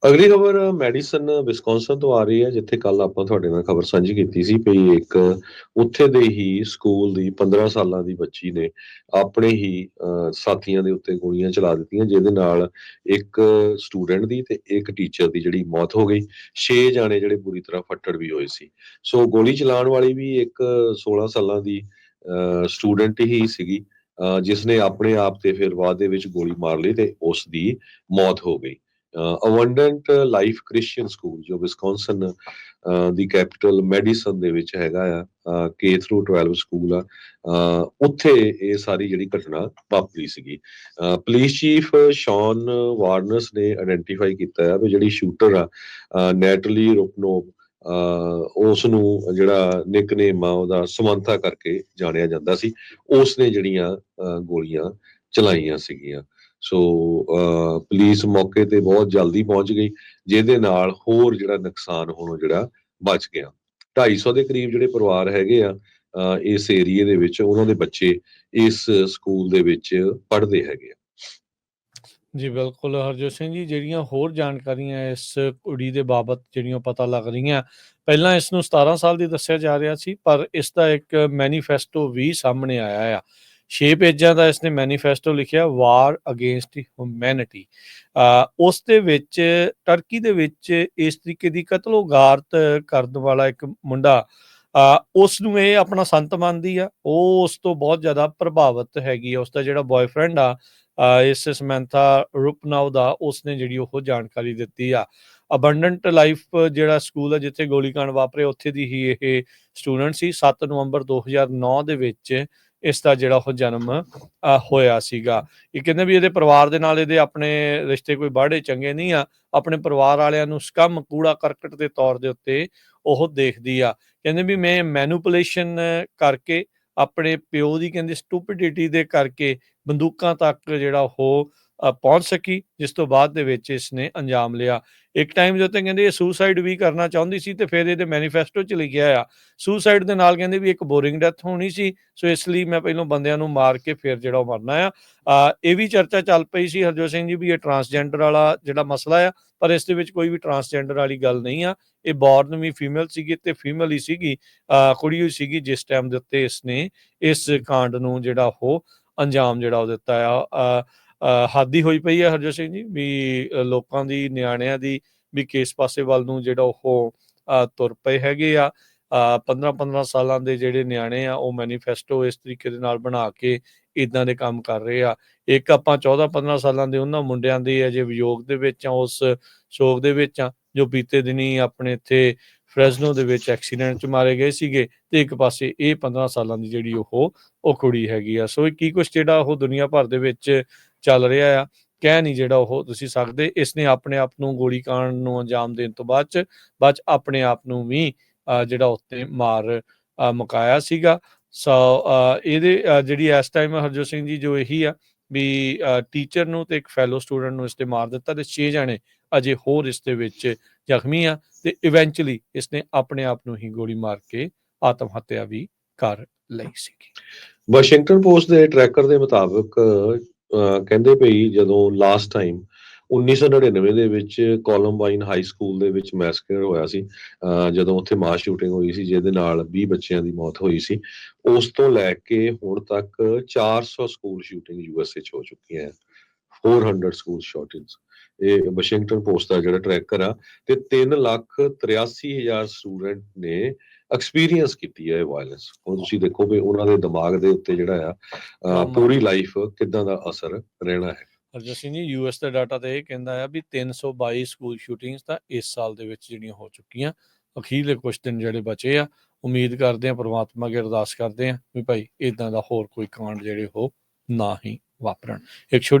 ਅਗਲੀ ਖਬਰ medicine Wisconsin ਤੋਂ ਆ ਰਹੀ ਹੈ, ਜਿੱਥੇ ਕੱਲ ਆਪਾਂ ਤੁਹਾਡੇ ਨਾਲ ਖਬਰ ਸਾਂਝੀ ਕੀਤੀ ਸੀ ਵੀ ਇੱਕ ਉੱਥੇ ਦੇ ਹੀ ਸਕੂਲ ਦੀ 15 ਸਾਲਾਂ ਦੀ ਬੱਚੀ ਨੇ ਆਪਣੇ ਹੀ ਸਾਥੀਆਂ ਦੇ ਉੱਤੇ ਗੋਲੀਆਂ ਚਲਾ ਦਿੱਤੀਆਂ, ਜਿਹਦੇ ਨਾਲ ਇੱਕ ਸਟੂਡੈਂਟ ਦੀ ਤੇ ਇੱਕ ਟੀਚਰ ਦੀ ਜਿਹੜੀ ਮੌਤ ਹੋ ਗਈ। 6 ਜਾਣੇ ਜਿਹੜੇ ਬੁਰੀ ਤਰ੍ਹਾਂ ਫੱਟੜ ਵੀ ਹੋਏ ਸੀ। ਸੋ ਗੋਲੀ ਚਲਾਉਣ ਵਾਲੀ ਵੀ ਇੱਕ 16 ਸਾਲਾਂ ਦੀ ਸਟੂਡੈਂਟ ਹੀ ਸੀਗੀ, ਜਿਸ ਨੇ ਆਪਣੇ ਆਪ ਤੇ ਫਿਰ ਬਾਅਦ ਦੇ ਵਿੱਚ ਗੋਲੀ ਮਾਰ ਲਈ ਤੇ ਉਸ ਦੀ ਮੌਤ ਹੋ ਗਈ। ਅਬੰਡੈਂਟ ਲਾਈਫ ਕ੍ਰਿਸਚੀਅਨ ਸਕੂਲ ਜੋ ਵਿਸਕੌਨਸਨ ਦੀ ਕੈਪੀਟਲ ਮੈਡੀਸਨ ਦੇ ਵਿੱਚ ਹੈਗਾ ਆ, K through 12 ਸਕੂਲ ਆ, ਉੱਥੇ ਇਹ ਸਾਰੀ ਜਿਹੜੀ ਘਟਨਾ ਵਾਪਰੀ ਸੀਗੀ। ਪੁਲਿਸ ਚੀਫ ਸ਼ੌਨ ਵਾਰਨਸ ਨੇ ਆਇਡੈਂਟੀਫਾਈ ਕੀਤਾ ਆ ਵੀ ਜਿਹੜੀ ਸ਼ੂਟਰ ਆ, ਨੈਟਲੀ ਰੁਪਨੋਵ, ਉਸ ਨੂੰ ਜਿਹੜਾ ਨਿਕਨੇਮ ਆ ਉਹਦਾ ਸਮੰਥਾ ਕਰਕੇ ਜਾਣਿਆ ਜਾਂਦਾ ਸੀ, ਉਸ ਨੇ ਜਿਹੜੀਆਂ ਗੋਲੀਆਂ ਚਲਾਈਆਂ ਸੀਗੀਆਂ। ਸੋ ਪੁਲਿਸ ਮੌਕੇ ਤੇ ਬਹੁਤ ਜਲਦੀ ਪਹੁੰਚ ਗਈ, ਜਿਹਦੇ ਨਾਲ ਹੋਰ ਜਿਹੜਾ ਨੁਕਸਾਨ ਹੋਣੋਂ ਜਿਹੜਾ ਬਚ ਗਿਆ। 250 ਦੇ ਕਰੀਬ ਜਿਹੜੇ ਪਰਿਵਾਰ ਹੈਗੇ ਆ ਇਸ ਏਰੀਏ ਦੇ ਵਿੱਚ, ਉਹਨਾਂ ਦੇ ਬੱਚੇ ਇਸ ਸਕੂਲ ਦੇ ਵਿੱਚ ਪੜ੍ਹਦੇ ਹੈਗੇ ਆ। ਜੀ ਬਿਲਕੁਲ ਹਰਜੋਤ ਸਿੰਘ ਜੀ, ਜਿਹੜੀਆਂ ਹੋਰ ਜਾਣਕਾਰੀਆਂ ਇਸ ਕੁੜੀ ਦੇ ਬਾਬਤ ਜਿਹੜੀਆਂ ਪਤਾ ਲੱਗ ਰਹੀਆਂ, ਪਹਿਲਾਂ ਇਸ ਨੂੰ 17 ਸਾਲ ਦੀ ਦੱਸਿਆ ਜਾ ਰਿਹਾ ਸੀ, ਪਰ ਇਸ ਦਾ ਇੱਕ ਮੈਨੀਫੈਸਟੋ ਵੀ ਸਾਹਮਣੇ ਆਇਆ ਆ। 6 ਪੇਜਾਂ ਦਾ ਇਸਨੇ ਮੈਨੀਫੈਸਟੋ ਲਿਖਿਆ, ਵਾਰ ਅਗੇਂਸਟ ਹਿਊਮੈਨਿਟੀ। ਉਸ ਦੇ ਵਿੱਚ ਟਰਕੀ ਦੇ ਵਿੱਚ ਇਸ ਤਰੀਕੇ ਦੀ ਕਤਲੋਗਾਰਤ ਕਰਨ ਵਾਲਾ ਇੱਕ ਮੁੰਡਾ, ਉਸ ਨੂੰ ਇਹ ਆਪਣਾ ਸੰਤ ਮੰਨਦੀ ਆ। ਉਹ ਉਸ ਤੋਂ ਬਹੁਤ ਜ਼ਿਆਦਾ ਪ੍ਰਭਾਵਿਤ ਹੈਗੀ ਆ। ਉਸਦਾ ਜਿਹੜਾ ਬॉयਫ੍ਰੈਂਡ ਆ ਇਸ ਸਮੈਂਥਾ ਰੁਪਨਾਵ ਦਾ, ਉਸਨੇ ਜਿਹੜੀ ਉਹ ਜਾਣਕਾਰੀ ਦਿੱਤੀ ਆ। ਅਬੰਡੈਂਟ ਲਾਈਫ ਜਿਹੜਾ ਸਕੂਲ ਆ ਜਿੱਥੇ ਗੋਲੀकांड ਵਾਪਰੇ, ਉੱਥੇ ਦੀ ਹੀ ਇਹ ਸਟੂਡੈਂਟ ਸੀ। 7 ਨਵੰਬਰ 2009 ਦੇ ਵਿੱਚ ਇਸ ਦਾ ਜਿਹੜਾ ਉਹ ਜਨਮ ਹੋਇਆ ਸੀਗਾ। ਇਹ ਕਹਿੰਦੇ ਵੀ ਇਹਦੇ ਪਰਿਵਾਰ ਦੇ ਨਾਲ ਇਹਦੇ ਆਪਣੇ ਰਿਸ਼ਤੇ ਕੋਈ ਬਾੜੇ ਚੰਗੇ ਨਹੀਂ ਆ। ਆਪਣੇ ਪਰਿਵਾਰ ਵਾਲਿਆਂ ਨੂੰ ਸਕਮ ਕੂੜਾ ਕਰਕਟ ਦੇ ਤੌਰ ਦੇ ਉੱਤੇ ਉਹ ਦੇਖਦੀ ਆ। ਕਹਿੰਦੇ ਵੀ ਮੈਂ ਮੈਨੂਪੂਲੇਸ਼ਨ ਕਰਕੇ, ਆਪਣੇ ਪਿਓ ਦੀ ਕਹਿੰਦੇ ਸਟੂਪਿਡਿਟੀ ਦੇ ਕਰਕੇ ਬੰਦੂਕਾਂ ਤੱਕ ਜਿਹੜਾ ਉਹ ਪਹੁੰਚ ਸਕੀ, ਜਿਸ ਤੋਂ ਬਾਅਦ ਦੇ ਵਿੱਚ ਇਸਨੇ ਅੰਜਾਮ ਲਿਆ। ਇੱਕ ਟਾਈਮ ਦੇ ਉੱਤੇ ਕਹਿੰਦੇ ਇਹ ਸੁਸਾਈਡ ਵੀ ਕਰਨਾ ਚਾਹੁੰਦੀ ਸੀ, ਤੇ ਫਿਰ ਇਹਦੇ ਮੈਨੀਫੈਸਟੋ 'ਚ ਲਿਖਿਆ ਆ ਸੁਸਾਈਡ ਦੇ ਨਾਲ ਕਹਿੰਦੇ ਵੀ ਇੱਕ ਬੋਰਿੰਗ ਡੈਥ ਹੋਣੀ ਸੀ, ਸੋ ਇਸ ਲਈ ਮੈਂ ਪਹਿਲਾਂ ਬੰਦਿਆਂ ਨੂੰ ਮਾਰ ਕੇ ਫਿਰ ਜਿਹੜਾ ਉਹ ਮਰਨਾ ਆ। ਇਹ ਵੀ ਚਰਚਾ ਚੱਲ ਪਈ ਸੀ ਹਰਜੋਤ ਸਿੰਘ ਜੀ ਵੀ ਇਹ ਟਰਾਂਸਜੈਂਡਰ ਵਾਲਾ ਜਿਹੜਾ ਮਸਲਾ ਆ, ਪਰ ਇਸ ਦੇ ਵਿੱਚ ਕੋਈ ਵੀ ਟਰਾਂਸਜੈਂਡਰ ਵਾਲੀ ਗੱਲ ਨਹੀਂ ਆ। ਇਹ ਬੋਰਨ ਵੀ ਫੀਮੇਲ ਸੀਗੀ ਤੇ ਫੀਮੇਲ ਹੀ ਸੀਗੀ, ਕੁੜੀ ਹੋਈ ਸੀਗੀ ਜਿਸ ਟਾਈਮ ਦੇ ਉੱਤੇ ਇਸਨੇ ਇਸ ਕਾਂਡ ਨੂੰ ਜਿਹੜਾ ਉਹ ਅੰਜਾਮ ਜਿਹੜਾ ਉਹ ਦਿੱਤਾ ਆ। ਹੱਦ ਹੀ ਹੋਈ ਪਈ ਹੈ ਹਰਜੋਤ ਸਿੰਘ ਜੀ ਵੀ ਲੋਕਾਂ ਦੀ, ਨਿਆਣਿਆਂ ਦੀ ਵੀ ਕਿਸ ਪਾਸੇ ਵੱਲ ਨੂੰ ਜਿਹੜਾ ਉਹ ਤੁਰ ਪਏ ਹੈਗੇ ਆ। 15-15 ਸਾਲਾਂ ਦੇ ਜਿਹੜੇ ਨਿਆਣੇ ਆ ਉਹ ਮੈਨੀਫੈਸਟੋ ਇਸ ਤਰੀਕੇ ਦੇ ਨਾਲ ਬਣਾ ਕੇ ਇੱਦਾਂ ਦੇ ਕੰਮ ਕਰ ਰਹੇ ਆ। ਇੱਕ ਆਪਾਂ 14-15 ਸਾਲਾਂ ਦੇ ਉਹਨਾਂ ਮੁੰਡਿਆਂ ਦੇ ਅਜੇ ਵਿਯੋਗ ਦੇ ਵਿੱਚ ਆ, ਉਸ ਸ਼ੋਕ ਦੇ ਵਿੱਚ ਆ, ਜੋ ਬੀਤੇ ਦਿਨੀ ਆਪਣੇ ਇੱਥੇ ਫਰੈਜ਼ਨੋ ਦੇ ਵਿੱਚ ਐਕਸੀਡੈਂਟ 'ਚ ਮਾਰੇ ਗਏ ਸੀਗੇ, ਤੇ ਇੱਕ ਪਾਸੇ ਇਹ 15 ਸਾਲਾਂ ਦੀ ਜਿਹੜੀ ਉਹ ਕੁੜੀ ਹੈਗੀ ਆ। ਸੋ ਇਹ ਕੀ ਕੁਛ ਜਿਹੜਾ ਉਹ ਦੁਨੀਆ ਭਰ ਦੇ ਵਿੱਚ ਚੱਲ ਰਿਹਾ ਆ, ਕਹਿ ਨਹੀਂ ਜਿਹੜਾ ਉਹ ਤੁਸੀਂ ਸਕਦੇ। ਇਸਨੇ ਆਪਣੇ ਆਪ ਨੂੰ ਗੋਲੀकांड ਨੂੰ ਅੰਜਾਮ ਦੇਣ ਤੋਂ ਬਾਅਦ ਚ ਆਪਣੇ ਆਪ ਨੂੰ ਵੀ ਜਿਹੜਾ ਉੱਤੇ ਮਾਰ ਮੁਕਾਇਆ ਸੀਗਾ। ਸੋ ਇਹਦੇ ਜਿਹੜੀ ਇਸ ਟਾਈਮ ਹਰਜੋਤ ਸਿੰਘ ਜੀ ਜੋ ਇਹੀ ਆ ਵੀ ਟੀਚਰ ਨੂੰ ਤੇ ਇੱਕ ਫੈਲੋ ਸਟੂਡੈਂਟ ਨੂੰ ਇਸਤੇ ਮਾਰ ਦਿੱਤਾ, ਤੇ 6 ਜਾਣੇ ਅਜੇ ਹੋਰ ਇਸ ਦੇ ਵਿੱਚ ਜ਼ਖਮੀ ਆ, ਤੇ ਇਵੈਂਚੁਅਲੀ ਇਸਨੇ ਆਪਣੇ ਆਪ ਨੂੰ ਹੀ ਗੋਲੀ ਮਾਰ ਕੇ ਆਤਮ ਹੱਤਿਆ ਵੀ ਕਰ ਲਈ ਸੀਗੀ। ਵਾਸ਼ਿੰਗਟਨ ਪੋਸਟ ਦੇ ਟਰੈਕਰ ਦੇ ਮੁਤਾਬਕ ਕਹਿੰਦੇ ਪਈ ਜਦੋਂ ਲਾਸਟ ਟਾਈਮ 1999 ਦੇ ਵਿੱਚ ਕੋਲੰਬਾਈਨ ਹਾਈ ਸਕੂਲ ਦੇ ਵਿੱਚ ਮੈਸਕਰ ਹੋਇਆ ਸੀ, ਜਦੋਂ ਉੱਥੇ ਮਾਸ ਸ਼ੂਟਿੰਗ ਹੋਈ ਸੀ ਜਿਹਦੇ ਨਾਲ 20 ਬੱਚਿਆਂ ਦੀ ਮੌਤ ਹੋਈ ਸੀ, ਉਸ ਤੋਂ ਲੈ ਕੇ ਹੁਣ ਤੱਕ 400 ਸਕੂਲ ਸ਼ੂਟਿੰਗ ਯੂਐਸਏ 'ਚ ਹੋ ਚੁੱਕੀਆਂ ਹੈ। 400 ਸਕੂਲ ਸ਼ੂਟਿੰਗਸ, ਇਹ ਵਾਸ਼ਿੰਗਟਨ ਪੋਸਟ ਦਾ ਜਿਹੜਾ ਟਰੈਕਰ ਆ, ਤੇ 3,83,000 ਸਟੂਡੈਂਟ ਨੇ ਐਕਸਪੀਰੀਅੰਸ ਕੀਤੀ ਹੈ ਇਹ ਵਾਇਲੈਂਸ। ਹੁਣ ਤੁਸੀਂ ਦੇਖੋ ਵੀ ਉਹਨਾਂ ਦੇ ਦਿਮਾਗ ਦੇ ਉੱਤੇ ਜਿਹੜਾ ਆ ਪੂਰੀ ਲਾਈਫ ਕਿੱਦਾਂ ਦਾ ਅਸਰ ਰਹਿਣਾ ਹੈ। ਹਰਜੋਤ ਸਿੰਘ ਜੀ, ਯੂਐਸ ਦਾ ਡਾਟਾ ਤਾਂ ਇਹ ਕਹਿੰਦਾ ਆ ਵੀ 322 ਸਕੂਲ ਸ਼ੂਟਿੰਗਸ ਤਾਂ ਇਸ ਸਾਲ ਦੇ ਵਿੱਚ ਜਿਹੜੀਆਂ ਹੋ ਚੁੱਕੀਆਂ। ਅਖੀਰਲੇ ਕੁਛ ਦਿਨ ਜਿਹੜੇ ਬਚੇ ਆ, ਉਮੀਦ ਕਰਦੇ ਆ, ਪ੍ਰਮਾਤਮਾ ਅੱਗੇ ਅਰਦਾਸ ਕਰਦੇ ਆ ਵੀ ਭਾਈ ਇਦਾਂ ਦਾ ਹੋਰ ਕੋਈ ਕਾਂਡ ਜਿਹੜੇ ਉਹ ਨਾ ਹੀ ਵਾਪਰਨ। ਇੱਕ ਛੋਟੀ